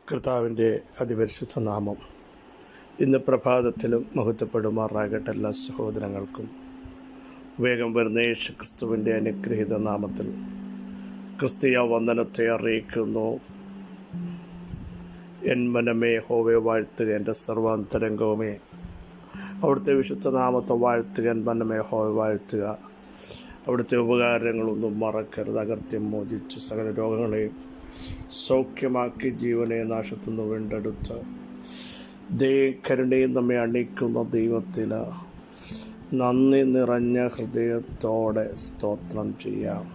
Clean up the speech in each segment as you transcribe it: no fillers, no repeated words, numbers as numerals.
കർത്താവിൻ്റെ അതിപരിശുദ്ധ നാമം ഇന്ന് പ്രഭാതത്തിലും മഹത്വപ്പെടുമാറാകട്ടെ. എല്ലാ സഹോദരങ്ങൾക്കും വേഗം വരുന്ന യേശു ക്രിസ്തുവിൻ്റെ അനുഗ്രഹീത നാമത്തിൽ ക്രിസ്തീയ വന്ദനത്തെ അറിയിക്കുന്നു. എൻ മനമേ യഹോവയെ വാഴ്ത്തുക, എൻ്റെ സർവാന്തരംഗവുമേ അവിടുത്തെ വിശുദ്ധ നാമത്തെ വാഴ്ത്തുക. എൻ മനമേ യഹോവയെ വാഴ്ത്തുക, അവിടുത്തെ ഉപകാരങ്ങളൊന്നും മറക്കരുത്. അകൃത്യം മോചിച്ച് സകല രോഗങ്ങളെയും സൗഖ്യമാക്കി ജീവനെ നാശത്തുനിന്ന് വീണ്ടെടുത്ത് കരുണയും നമ്മെ അണിക്കുന്ന ദൈവത്തിന് നന്ദി നിറഞ്ഞ ഹൃദയത്തോടെ സ്തോത്രം ചെയ്യാം.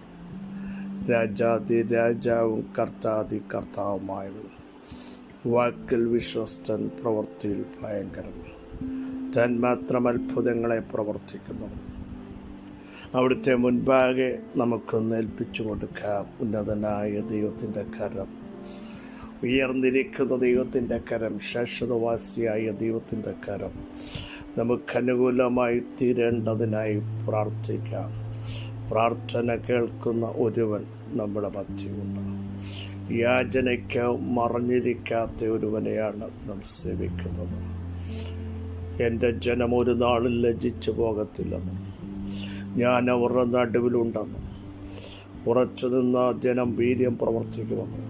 രാജാതി രാജാവും കർത്താതി കർത്താവുമായവൻ, വാക്കിൽ വിശ്വസ്തൻ, പ്രവൃത്തിയിൽ ഭയങ്കരൻ, താൻ മാത്രം അത്ഭുതങ്ങളെ പ്രവർത്തിക്കുന്നു. അവിടുത്തെ മുൻപാകെ നമുക്കൊന്ന് ഏൽപ്പിച്ചു കൊടുക്കാം. ഉന്നതനായ ദൈവത്തിൻ്റെ കരം, ഉയർന്നിരിക്കുന്ന ദൈവത്തിൻ്റെ കരം, ശാശ്വതവാസിയായ ദൈവത്തിൻ്റെ കരം നമുക്കനുകൂലമായി തീരേണ്ടതിനായി പ്രാർത്ഥിക്കാം. പ്രാർത്ഥന കേൾക്കുന്ന ഒരുവൻ നമ്മുടെ മധ്യമുണ്ട്. യാചനയ്ക്ക് മറഞ്ഞിരിക്കാത്ത ഒരുവനെയാണ് നാം സേവിക്കുന്നത്. എൻ്റെ ജനം ഒരു നാളിൽ ലജ്ജിച്ചു പോകത്തില്ലെന്നും ഞാൻ അവരുടെ നടുവിലുണ്ടെന്നും ഉറച്ചു നിന്ന ജനം വീര്യം പ്രവർത്തിക്കുമെന്നും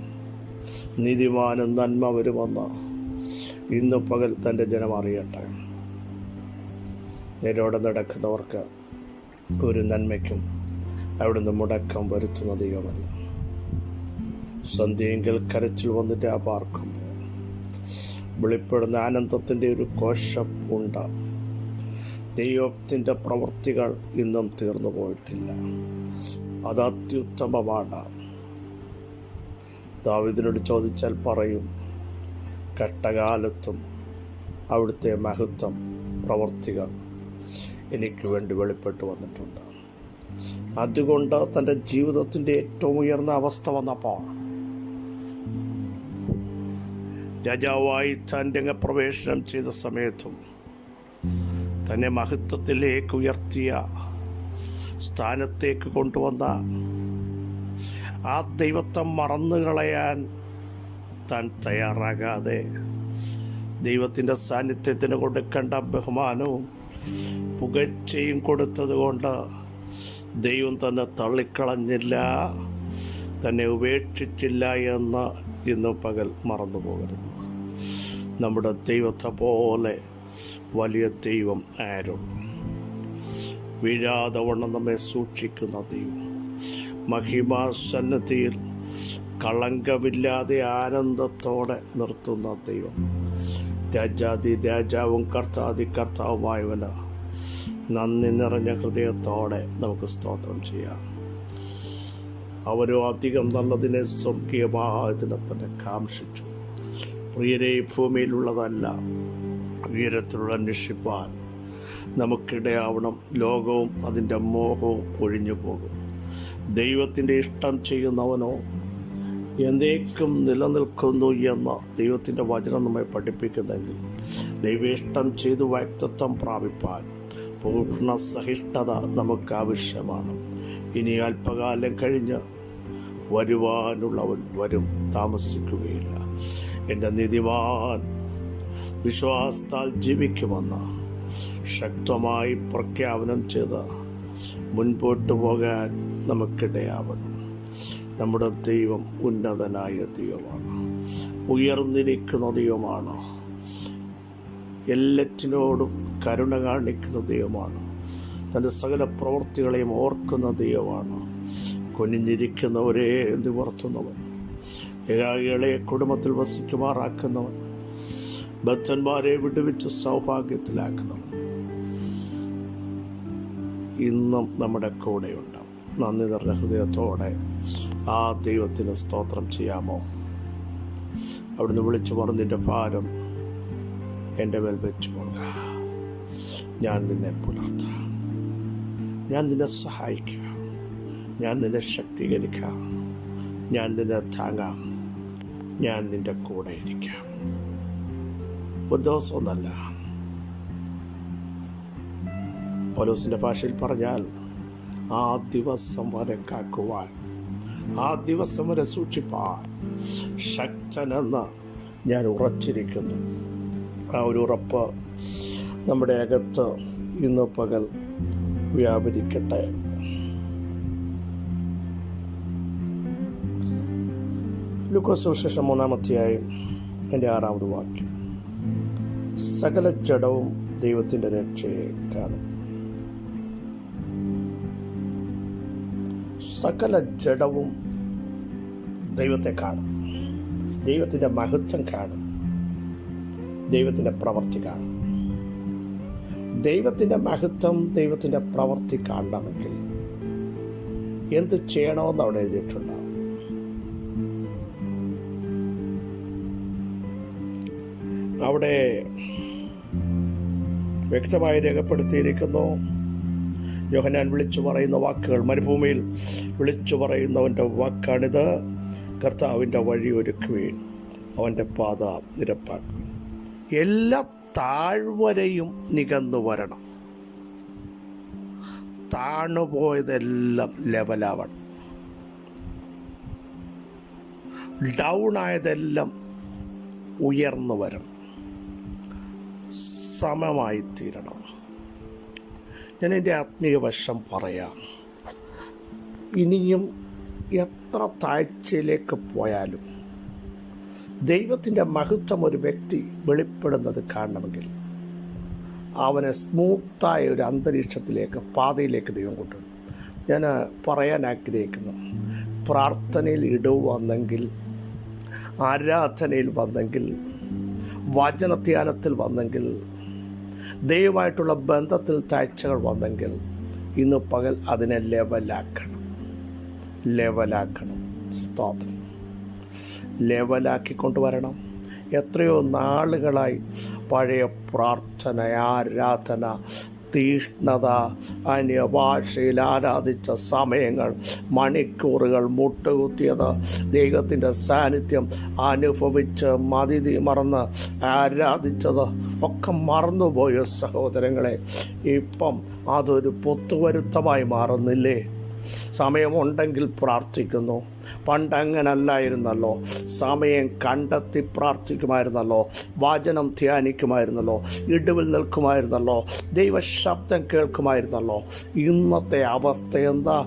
നീതിമാനും നന്മ വരുമെന്ന് ഇന്നു പകൽ തൻ്റെ ജനം അറിയട്ടെ. നേരോടെ നടക്കുന്നവർക്ക് ഒരു നന്മയ്ക്കും അവിടുന്ന് മുടക്കം വരുത്തുന്ന ദൈവമല്ല. സന്ധ്യയെങ്കിൽ കരച്ചിൽ വന്നിട്ട് പാർക്കുമ്പോൾ വെളിപ്പെടുന്ന ആനന്ദത്തിൻ്റെ ഒരു കോശം ഉണ്ട്. ദൈവത്തിൻ്റെ പ്രവൃത്തികൾ ഇന്നും തീർന്നു പോയിട്ടില്ല. അത് അത്യുത്തമമാണ്. ദാവീദിനോട് ചോദിച്ചാൽ പറയും, കഷ്ടകാലത്തും അവിടുത്തെ മഹത്വം പ്രവൃത്തികൾ എനിക്ക് വേണ്ടി വെളിപ്പെട്ടു വന്നിട്ടുണ്ട്. അതുകൊണ്ട് തൻ്റെ ജീവിതത്തിൻ്റെ ഏറ്റവും ഉയർന്ന അവസ്ഥ വന്നപ്പോൾ രാജാവായി താൻ രംഗപ്രവേശനം ചെയ്ത സമയത്തും തന്നെ മഹത്വത്തിലേക്ക് ഉയർത്തിയ സ്ഥാനത്തേക്ക് കൊണ്ടുവന്ന ആ ദൈവത്തെ മറന്നുകളയാൻ താൻ തയ്യാറാകാതെ ദൈവത്തിൻ്റെ സാന്നിധ്യത്തിന് കൊടുക്കേണ്ട ബഹുമാനവും പുകഴ്ചയും കൊടുത്തതുകൊണ്ട് ദൈവം തന്നെ തള്ളിക്കളഞ്ഞില്ല, തന്നെ ഉപേക്ഷിച്ചില്ല എന്ന് ഇന്ന് പകൽ മറന്നു പോകരുത്. നമ്മുടെ ദൈവത്തെ പോലെ വലിയ ദൈവം ആരും വീഴാതെ വണ്ണം നമ്മെ സൂക്ഷിക്കുന്ന ദൈവം, മഹിമാസന്നദ്ധിയിൽ കളങ്കമില്ലാതെ ആനന്ദത്തോടെ നിർത്തുന്ന ദൈവം, രാജാതി രാജാവും കർത്താതി കർത്താവുമായവന് നന്ദി നിറഞ്ഞ ഹൃദയത്തോടെ നമുക്ക് സ്തോത്രം ചെയ്യാം. അവരോ അധികം നല്ലതിനെ സ്വർഗീയമായതിനെ തന്നെ കാംക്ഷിച്ചു. പ്രിയരെ, ഭൂമിയിലുള്ളതല്ല ഉയരത്തിലുള്ള അന്വേഷിപ്പാൻ നമുക്കിടയാവണം. ലോകവും അതിൻ്റെ മോഹവും ഒഴിഞ്ഞു പോകും. ദൈവത്തിൻ്റെ ഇഷ്ടം ചെയ്യുന്നവനോ എന്നേക്കും നിലനിൽക്കുന്നു എന്ന ദൈവത്തിൻ്റെ വചനം നമ്മെ പഠിപ്പിക്കുന്നെങ്കിൽ ദൈവേഷ്ടം ചെയ്തു വ്യക്തിത്വം പ്രാപിപ്പാൻ പൂർണ്ണ സഹിഷ്ണുത നമുക്ക് ആവശ്യമാണ്. ഇനി അല്പകാലം കഴിഞ്ഞ് വരുവാനുള്ളവൻ വരും, താമസിക്കുകയില്ല. എൻ്റെ നീതിമാൻ വിശ്വാസത്താൽ ജീവിക്കുമെന്ന് ശക്തമായി പ്രഖ്യാപനം ചെയ്ത് മുൻപോട്ട് പോകാൻ നമുക്കിടയാവണം. നമ്മുടെ ദൈവം ഉന്നതനായ ദൈവമാണ്, ഉയർന്നിരിക്കുന്ന ദൈവമാണ്, എല്ലാറ്റിനോടും കരുണ കാണിക്കുന്ന ദൈവമാണ്, തൻ്റെ സകല പ്രവൃത്തികളെയും ഓർക്കുന്ന ദൈവമാണ്. കുനിഞ്ഞിരിക്കുന്നവരെ നിവർത്തുന്നവൻ, ഏകാഗികളെ കുടുംബത്തിൽ വസിക്കുമാറാക്കുന്നവൻ, ബദ്ധന്മാരെ വിടുവിച്ച് സൗഭാഗ്യത്തിലാക്കുന്നവൻ ഇന്നും നമ്മുടെ കൂടെയുണ്ട്. നന്ദി നിറഞ്ഞ ഹൃദയത്തോടെ ആ ദൈവത്തിന് സ്തോത്രം ചെയ്യാമോ? അവിടുന്ന് വിളിച്ചു പറഞ്ഞതിൻ്റെ ഭാരം എൻ്റെ മേൽ വെച്ചുകൊള്ളുക. ഞാൻ നിന്നെ പുലർത്താം, ഞാൻ നിന്നെ സഹായിക്കാം, ഞാൻ നിന്നെ ശക്തീകരിക്കാം, ഞാൻ നിന്നെ താങ്ങാം, ഞാൻ നിൻ്റെ കൂടെ ഇരിക്കാം. ഒരു ദിവസമൊന്നല്ല, പൗലോസിൻ്റെ ഭാഷയിൽ പറഞ്ഞാൽ ആ ദിവസം വരെ കാക്കുവാൻ, ആ ദിവസം വരെ സൂക്ഷിപ്പാൻ ശക്തനെന്ന് ഞാൻ ഉറച്ചിരിക്കുന്നു. ആ ഒരു ഉറപ്പ് നമ്മുടെ അകത്ത് ഇന്ന് പകൽ വ്യാപരിക്കട്ടെ. ലൂക്കോസ് സുവിശേഷം 3-ാം അധ്യായം 6-ാമത് വാക്യം. സകല ജഡവും ദൈവത്തിൻ്റെ രക്ഷയെ കാണും. സകല ജഡവും ദൈവത്തെ കാണും. ദൈവത്തിൻ്റെ മഹത്വം കാണും. ദൈവത്തിൻ്റെ പ്രവൃത്തി കാണും. ദൈവത്തിൻ്റെ മഹത്വം, ദൈവത്തിൻ്റെ പ്രവൃത്തി കാണണമെങ്കിൽ എന്ത് ചെയ്യണമെന്ന് അവിടെ എഴുതിയിട്ടുണ്ടാവും. അവിടെ വ്യക്തമായി രേഖപ്പെടുത്തിയിരിക്കുന്നു. യോഹന്നാൻ വിളിച്ചു പറയുന്ന വാക്കുകൾ, മരുഭൂമിയിൽ വിളിച്ചു പറയുന്നവൻ്റെ വാക്കാണിത്: കർത്താവിൻ്റെ വഴി ഒരുക്കുവീൻ, അവൻ്റെ പാത നിരപ്പാക്കും. എല്ലാ താഴ്വരയും നികന്നു വരണം. താണുപോയതെല്ലാം ലെവലാവണം. ഡൗൺ ആയതെല്ലാം ഉയർന്നു വരണം. സമമായി തീരണം. ഞാൻ എൻ്റെ ആത്മീയ വശം പറയാം. ഇനിയും എത്ര താഴ്ചയിലേക്ക് പോയാലും ദൈവത്തിൻ്റെ മഹത്വം ഒരു വ്യക്തി വെളിപ്പെടുന്നത് കാണണമെങ്കിൽ അവനെ സ്മൂത്തായ ഒരു അന്തരീക്ഷത്തിലേക്ക്, പാതയിലേക്ക് ദൈവം കൊണ്ടുവരും. ഞാൻ പറയാൻ ആഗ്രഹിക്കുന്നു, പ്രാർത്ഥനയിൽ ഇടവ് വന്നെങ്കിൽ, ആരാധനയിൽ വന്നെങ്കിൽ, വചനധ്യാനത്തിൽ വന്നെങ്കിൽ, ദൈവമായിട്ടുള്ള ബന്ധത്തിൽ താഴ്ചകൾ വന്നെങ്കിൽ ഇന്ന് പകൽ അതിനെ ലെവലാക്കണം. സ്തോത്രം. ലെവലാക്കിക്കൊണ്ടുവരണം. എത്രയോ നാളുകളായി പഴയ പ്രാർത്ഥന, ആരാധന, തീഷ്ണത, അന്യഭാഷയിൽ ആരാധിച്ച സമയങ്ങൾ, മണിക്കൂറുകൾ, മുട്ടുകുത്തിയത്, ദൈവത്തിൻ്റെ സാന്നിധ്യം അനുഭവിച്ച് മറന്ന് ആരാധിച്ചത് ഒക്കെ മറന്നുപോയ സഹോദരങ്ങളെ, ഇപ്പം അതൊരു പൊത്തുവരുത്തമായി മാറുന്നില്ലേ? സമയമുണ്ടെങ്കിൽ പ്രാർത്ഥിക്കുന്നു. പണ്ടങ്ങനല്ലായിരുന്നല്ലോ. സമയം കണ്ടെത്തി പ്രാർത്ഥിക്കുമായിരുന്നല്ലോ. വചനം ധ്യാനിക്കുമായിരുന്നല്ലോ. ഇടിവിൽ നിൽക്കുമായിരുന്നല്ലോ. ദൈവശബ്ദം കേൾക്കുമായിരുന്നല്ലോ. ഇന്നത്തെ അവസ്ഥ എന്താ?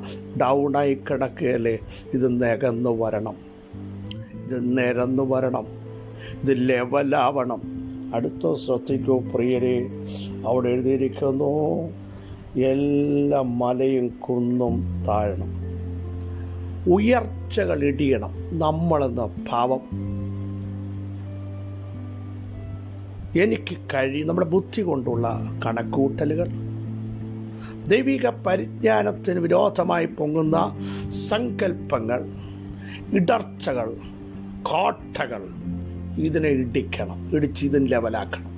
ഡൗണായി കിടക്കുകയല്ലേ? ഇത് നിരന്നു വരണം. ഇത് ലെവലാവണം. അടുത്ത ശ്രദ്ധിക്കൂ പ്രിയരെ, അവിടെ എഴുതിയിരിക്കുന്നു, എല്ലാ മലയും കുന്നും താഴണം, ഉയർച്ചകൾ ഇടിയണം. നമ്മളെന്ന ഭാവം എനിക്ക് നമ്മുടെ ബുദ്ധി കൊണ്ടുള്ള കണക്കൂട്ടലുകൾ, ദൈവിക പരിജ്ഞാനത്തിന് വിരോധമായി പൊങ്ങുന്ന സങ്കല്പങ്ങൾ, ഇടർച്ചകൾ, കോട്ടകൾ, ഇതിനെ ഇടിച്ച് ഇതിന് ലെവലാക്കണം.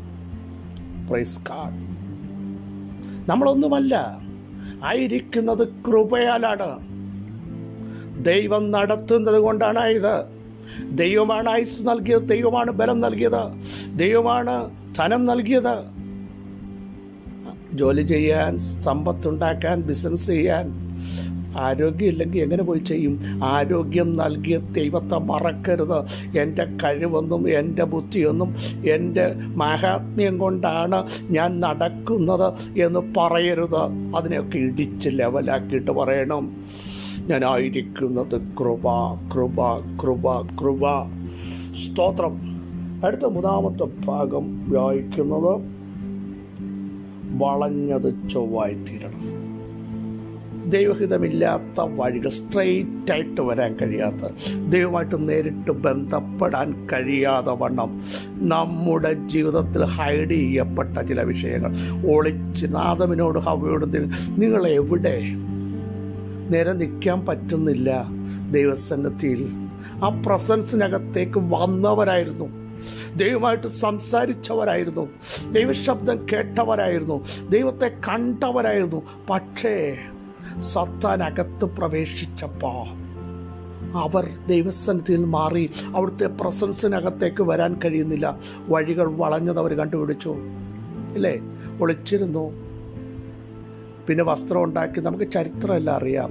Praise God. നമ്മളൊന്നുമല്ല, ആയിരിക്കുന്നത് കൃപയാലാണ്. ദൈവം നടത്തുന്നത് കൊണ്ടാണ് ഇത്. ദൈവമാണ് ആയുസ് നൽകിയത്, ദൈവമാണ് ബലം നൽകിയത്, ദൈവമാണ് ധനം നൽകിയത്. ജോലി ചെയ്യാൻ, സമ്പത്തുണ്ടാക്കാൻ, ബിസിനസ് ചെയ്യാൻ ആരോഗ്യമില്ലെങ്കിൽ എങ്ങനെ പോയി ചെയ്യും? ആരോഗ്യം നൽകിയ ദൈവത്തെ മറക്കരുത്. എൻ്റെ കഴിവൊന്നും എൻ്റെ ബുദ്ധിയൊന്നും എൻ്റെ മാഹാത്മ്യം കൊണ്ടാണ് ഞാൻ നടക്കുന്നത് എന്ന് പറയരുത്. അതിനെയൊക്കെ ഇടിച്ച് ലെവലാക്കിയിട്ട് പറയണം, ഞാനായിരിക്കുന്നത് കൃപ. സ്തോത്രം. അടുത്ത 3-ാമത്തെ ഭാഗം വായിക്കുന്നത്, വളഞ്ഞത് ചൊവ്വായി തീരണം. ദൈവഹിതമില്ലാത്ത വഴികൾ, സ്ട്രെയിറ്റായിട്ട് വരാൻ കഴിയാത്ത, ദൈവമായിട്ട് നേരിട്ട് ബന്ധപ്പെടാൻ കഴിയാതെ വണ്ണം നമ്മുടെ ജീവിതത്തിൽ ഹൈഡ് ചെയ്യപ്പെട്ട ചില വിഷയങ്ങൾ ഒളിച്ച് ആദമിനോട് ഹവ്വയോടും, നിങ്ങളെവിടെ നേരെ നിൽക്കാൻ പറ്റുന്നില്ല? ദൈവസന്നിധിയിൽ ആ പ്രസൻസിനകത്തേക്ക് വന്നവരായിരുന്നു, ദൈവമായിട്ട് സംസാരിച്ചവരായിരുന്നു, ദൈവശബ്ദം കേട്ടവരായിരുന്നു, ദൈവത്തെ കണ്ടവരായിരുന്നു. പക്ഷേ സത്താനകത്ത് പ്രവേശിച്ചപ്പോൾ അവർ ദൈവസന്നിധിയിൽ മാറി. അവിടുത്തെ പ്രസൻസിനകത്തേക്ക് വരാൻ കഴിയുന്നില്ല. വഴികൾ വളഞ്ഞത് അവർ കണ്ടുപിടിച്ചു, ഇല്ലേ? ഒളിച്ചിരുന്നു. പിന്നെ വസ്ത്രം ഉണ്ടാക്കി, നമുക്ക് ചരിത്രമെല്ലാം അറിയാം.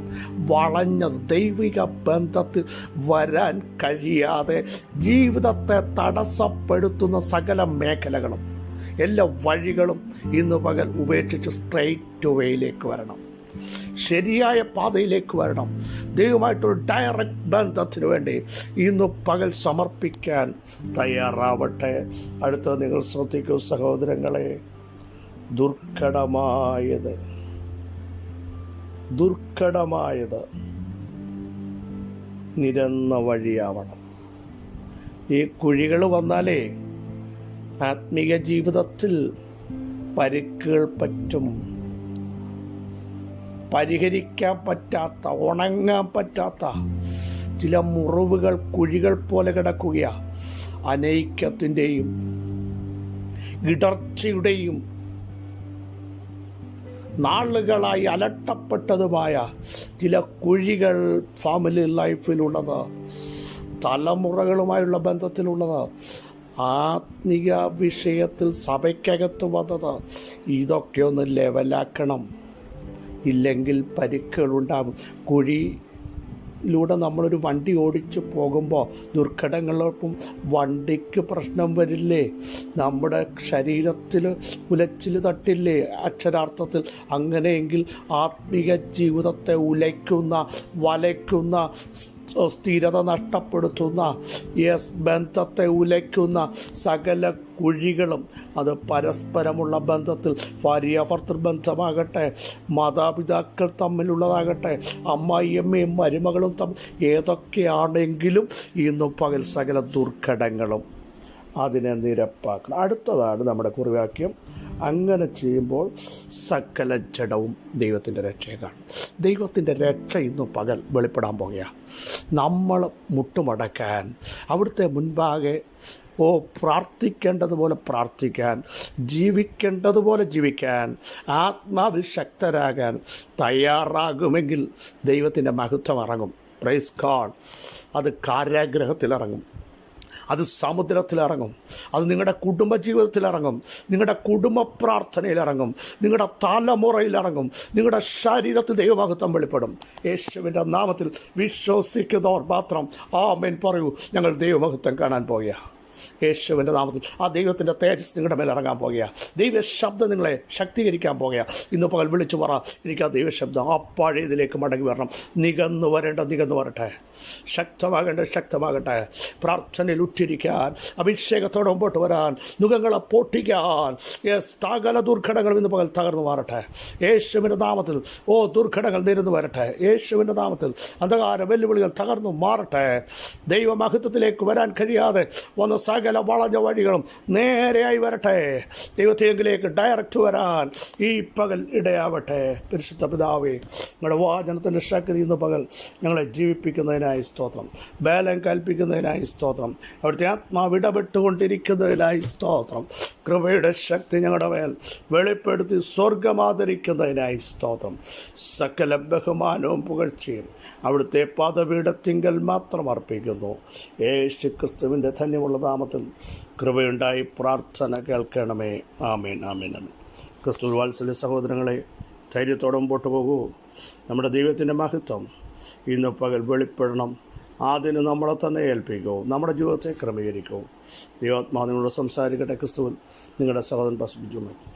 വളഞ്ഞത് ദൈവിക ബന്ധത്തിൽ വരാൻ കഴിയാതെ ജീവിതത്തെ തടസ്സപ്പെടുത്തുന്ന സകല മേഖലകളും, എല്ലാ വഴികളും ഇന്ന് പകൽ ഉപേക്ഷിച്ച് സ്ട്രെയിറ്റ് വേയിലേക്ക് വരണം, ശരിയായ പാതയിലേക്ക് വരണം. ദൈവമായിട്ടൊരു ഡയറക്റ്റ് ബന്ധത്തിന് വേണ്ടി ഇന്ന് പകൽ സമർപ്പിക്കാൻ തയ്യാറാവട്ടെ. അടുത്തത് നിങ്ങൾ ശ്രദ്ധിക്കൂ സഹോദരങ്ങളെ, ദുർഘടമായത് നിരന്ന വഴിയാവണം. ഈ കുഴികൾ വന്നാലേ ആത്മീയ ജീവിതത്തിൽ പരിക്കുകൾ പറ്റും. പരിഹരിക്കാൻ പറ്റാത്ത, ഉണങ്ങാൻ പറ്റാത്ത ചില മുറിവുകൾ, കുഴികൾ പോലെ കിടക്കുകയാണ്. അനൈക്യത്തിൻ്റെയും ഇടർച്ചയുടെയും നാളുകളായി അലട്ടപ്പെട്ടതുമായ ചില കുഴികൾ ഫാമിലി ലൈഫിലുള്ളത്, തലമുറകളുമായുള്ള ബന്ധത്തിലുള്ളത്, ആത്മീയ വിഷയത്തിൽ സഭയ്ക്കകത്ത് വന്നത്, ഇതൊക്കെ ഒന്ന് ലെവലാക്കണം. ഇല്ലെങ്കിൽ പരിക്കുകളുണ്ടാകും. കുഴിയിലൂടെ നമ്മളൊരു വണ്ടി ഓടിച്ച് പോകുമ്പോൾ ദുർഘടങ്ങളോടൊപ്പം വണ്ടിക്ക് പ്രശ്നം വരില്ലേ? നമ്മുടെ ശരീരത്തിൽ ഉലച്ചിൽ തട്ടില്ലേ അക്ഷരാർത്ഥത്തിൽ? അങ്ങനെയെങ്കിൽ ആത്മീയ ജീവിതത്തെ വലയ്ക്കുന്ന, സ്ഥിരത നഷ്ടപ്പെടുത്തുന്ന, ബന്ധത്തെ ഉലയ്ക്കുന്ന സകല കുഴികളും, അത് പരസ്പരമുള്ള ബന്ധത്തിൽ ഭാര്യാഭർത്തൃ ബന്ധമാകട്ടെ, മാതാപിതാക്കൾ തമ്മിലുള്ളതാകട്ടെ, അമ്മായിയമ്മയും മരുമകളും ഏതൊക്കെയാണെങ്കിലും ഇന്നും പകൽ സകല ദുർഘടങ്ങളും അതിനെ നിരപ്പാക്കണം. അടുത്തതാണ് നമ്മുടെ കുറിവാക്യം. അങ്ങനെ ചെയ്യുമ്പോൾ സകല ജഡവും ദൈവത്തിൻ്റെ രക്ഷയെ കാണും. ദൈവത്തിൻ്റെ രക്ഷ ഇന്ന് പകൽ വെളിപ്പെടാൻ പോകുകയാണ്. നമ്മൾ മുട്ടുമടക്കാൻ, അവിടുത്തെ മുൻപാകെ പ്രാർത്ഥിക്കേണ്ടതുപോലെ പ്രാർത്ഥിക്കാൻ, ജീവിക്കേണ്ടതുപോലെ ജീവിക്കാൻ, ആത്മാവിൽ ശക്തരാകാൻ തയ്യാറാകുമെങ്കിൽ ദൈവത്തിൻ്റെ മഹത്വം ഇറങ്ങും. Praise God. അത് കാരാഗ്രഹത്തിലിറങ്ങും, അത് സമുദ്രത്തിലിറങ്ങും, അത് നിങ്ങളുടെ കുടുംബജീവിതത്തിലിറങ്ങും, നിങ്ങളുടെ കുടുംബ പ്രാർത്ഥനയിലിറങ്ങും, നിങ്ങളുടെ തലമുറയിലിറങ്ങും, നിങ്ങളുടെ ശരീരത്തിൽ ദൈവമഹത്വം വെളിപ്പെടും. യേശുവിൻ്റെ നാമത്തിൽ വിശ്വസിക്കുന്നവർ മാത്രം ആമേൻ പറയൂ. ഞങ്ങൾ ദൈവമഹത്വം കാണാൻ പോകുക. യേശുവിൻ്റെ നാമത്തിൽ ആ ദൈവത്തിൻ്റെ തേജസ് നിങ്ങളുടെ മേൽ ഇറങ്ങാൻ പോകുക. ദൈവശബ്ദം നിങ്ങളെ ശക്തീകരിക്കാൻ പോകുക. ഇന്ന് പകൽ വിളിച്ചു പറ, എനിക്ക് ആ ദൈവശബ്ദം ആ പഴയതിലേക്ക് മടങ്ങി വരണം. നികന്നു വരട്ടെ, ശക്തമാകട്ടെ. പ്രാർത്ഥനയിൽ ഉറ്റിരിക്കാൻ, അഭിഷേകത്തോടെ മുമ്പോട്ട് വരാൻ, മുഖങ്ങളെ പൊട്ടിക്കാൻ. സകല ദുർഘടങ്ങളും ഇന്ന് പകൽ തകർന്നു മാറട്ടെ യേശുവിൻ്റെ നാമത്തിൽ. ദുർഘടങ്ങൾ നിരന്നു വരട്ടെ യേശുവിൻ്റെ നാമത്തിൽ. അന്ധകാര വെല്ലുവിളികൾ തകർന്നു മാറട്ടെ. ദൈവമഹത്വത്തിലേക്ക് വരാൻ കഴിയാതെ വന്ന സകല വളഞ്ഞ വഴികളും നേരെയായി വരട്ടെ. ദൈവത്തിലേക്ക് ഡയറക്റ്റ് വരാൻ ഈ പകൽ ഇടയാവട്ടെ. പരിശുദ്ധ പിതാവേ, നിങ്ങളുടെ വാചനത്തിൻ്റെ ശക്തി ഇന്ന് പകൽ ഞങ്ങളെ ജീവിപ്പിക്കുന്നതിനായി സ്തോത്രം, ബലം കൽപ്പിക്കുന്നതിനായി സ്തോത്രം, അവിടുത്തെ ആത്മാവ് ഇടപെട്ടുകൊണ്ടിരിക്കുന്നതിനായി സ്തോത്രം. കൃപയുടെ ശക്തി ഞങ്ങളുടെ മേൽ വെളിപ്പെടുത്തി സ്വർഗമാദരിക്കുന്നതിനായി സ്തോത്രം. സകല ബഹുമാനവും പുകഴ്ചയും അവിടുത്തെ പദപീഠത്തിങ്കൽ മാത്രം അർപ്പിക്കുന്നു. യേശു ക്രിസ്തുവിൻ്റെ ധന്യമുള്ള നാമത്തിൽ കൃപയുണ്ടായി പ്രാർത്ഥന കേൾക്കണമേ. ആമേൻ, ആമേൻ, ആമേൻ. ക്രിസ്തു വാത്സല്യ സഹോദരങ്ങളെ, ധൈര്യത്തോടെ മുമ്പോട്ട് പോകൂ. നമ്മുടെ ദൈവത്തിൻ്റെ മഹത്വം ഇന്ന് പകൽ വെളിപ്പെടണം. അതിന് നമ്മളെ തന്നെ ഏൽപ്പിക്കൂ, നമ്മുടെ ജീവിതത്തെ ക്രമീകരിക്കൂ. ദൈവാത്മാവ് നിങ്ങളോട് സംസാരിക്കട്ടെ. ക്രിസ്തുവിൽ നിങ്ങളുടെ സഹോദരൻ പാസ്റ്റർ ബിജു മാത്യു.